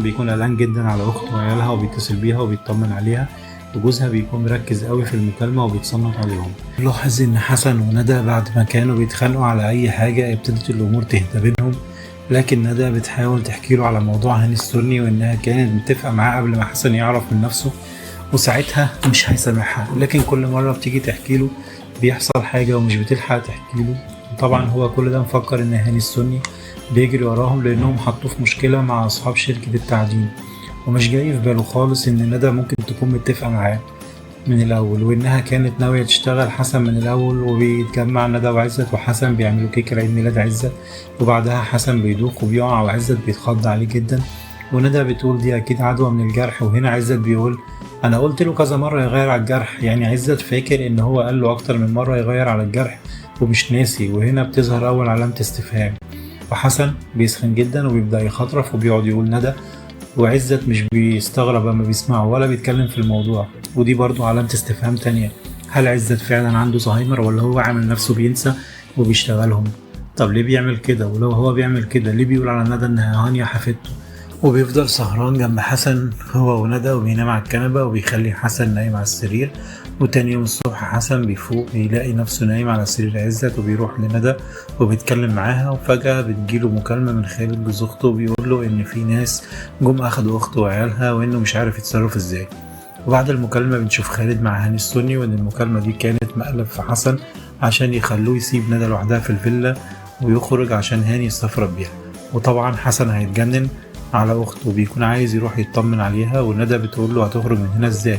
بيكون قلقان جدا على أخته وعيالها وبيتصل بيها وبيطمن عليها، وجوزها بيكون مركز قوي في المكالمة وبيتصنت عليهم. لاحظ إن حسن وندى بعد ما كانوا بيتخانقوا على أي حاجة ابتدت الأمور تهدى بينهم، لكن ندى بتحاول تحكيله على موضوع هاني السني وإنها كانت متفقة معاه قبل ما حسن يعرف من نفسه، وساعتها مش هيسامحها، لكن كل مرة بتيجي تحكيله بيحصل حاجة ومش بتلحق تحكيله. وطبعا هو كل ده مفكر إن هاني السني بيجري وراهم لأنهم حطوه في مشكلة مع أصحاب شركة التعدين، ومش جاي في باله خالص إن ندى ممكن تكون متفقة معاه من الأول، وإنها كانت ناوية تشتغل حسن من الأول. وبيتجمع ندى وعزت وحسن بيعملوا كيك لعيد ميلاد عزت، وبعدها حسن بيدوخ وبيقع وعزت بيتخض عليه جدا، وندى بتقول دي أكيد عدوى من الجرح. وهنا عزت بيقول أنا قلت له كذا مرة يغير على الجرح، يعني عزت فاكر إن هو قال له أكتر من مرة يغير على الجرح ومش ناسي. وهنا بتظهر أول علامة استفهام، وحسن بيسخن جدا وبيبدأ يخطرف وبيقعد يقول ندى، وعزت مش بيستغرب اما بيسمعه ولا بيتكلم في الموضوع. ودي برضو علامة استفهام تانية، هل عزت فعلا عنده زهايمر ولا هو عامل نفسه بينسى وبيشتغلهم؟ طب ليه بيعمل كده؟ ولو هو بيعمل كده ليه بيقول على ندى انها هانية حفيدته؟ وبيفضل سهران جنب حسن هو وندى، وبينام على الكنبة وبيخلي حسن نايم على السرير. وتاني يوم الصبح حسن بيفوق بيلاقي نفسه نايم على سرير عزت، وبيروح لندى وبيتكلم معاها، وفجأة بتجيله مكالمة من خالد جوز أخته وبيقول له إن في ناس جم أخدوا أخته وعيالها وإنه مش عارف يتصرف إزاي. وبعد المكالمة بنشوف خالد مع هاني السني، وإن المكالمة دي كانت مقلب في حسن عشان يخلوه يسيب ندى لوحدها في الفيلا ويخرج عشان هاني يستفرد بيها. وطبعا حسن هيتجنن على أخته وبيكون عايز يروح يطمن عليها، وندى بتقول له هتخرج من هنا إزاي؟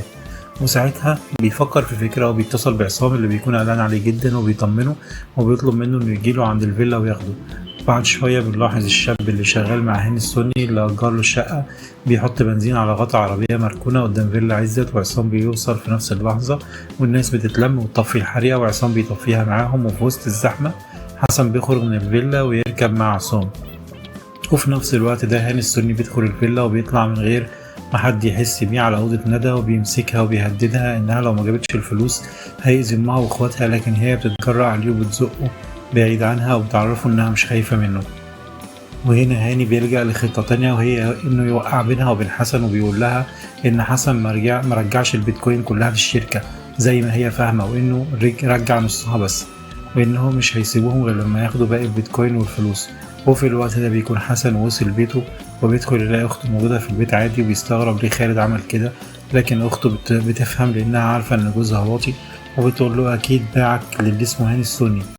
وساعتها بيفكر في فكرة وبيتصل بعصام اللي بيكون قلقان عليه جدا وبيطمنه وبيطلب منه انه يجيله عند الفيلا وياخده. بعد شوية بنلاحظ الشاب اللي شغال مع هاني السني اللي أجر له الشقة بيحط بنزين على غطا عربية مركونة قدام فيلا عزت، وعصام بيوصل في نفس اللحظة والناس بتتلم وتطفي الحريقة وعصام بيطفيها معاهم. وفي وسط الزحمة حسن بيخرج من الفيلا ويركب مع عصام، وفي نفس الوقت ده هاني السني بيدخل الفيلا وبيطلع من غير ما حد يحس بيه على أوضة ندى، وبيمسكها وبيهددها إنها لو ما جابتش الفلوس هيأذي أمها وإخواتها، لكن هي بتتجرأ عليه وبتزقه بعيد عنها وبتعرفه إنها مش خايفة منه. وهنا هاني بيلجأ لخطة تانية وهي إنه يوقع بينها وبين حسن، وبيقول لها إن حسن مرجعش البيتكوين كلها للشركة زي ما هي فاهمة، وإنه رجع نصها بس، وإنهم مش هيسيبوهم غير لما ياخدوا باقي البيتكوين والفلوس. وفي الوقت ده بيكون حسن وصل بيته وبيدخل يلاقي أخته موجودة في البيت عادي، وبيستغرب ليه خالد عمل كده، لكن أخته بتفهم لأنها عارفة إن جوزها واطي، وبتقول له أكيد باعك للي اسمه هاني السني.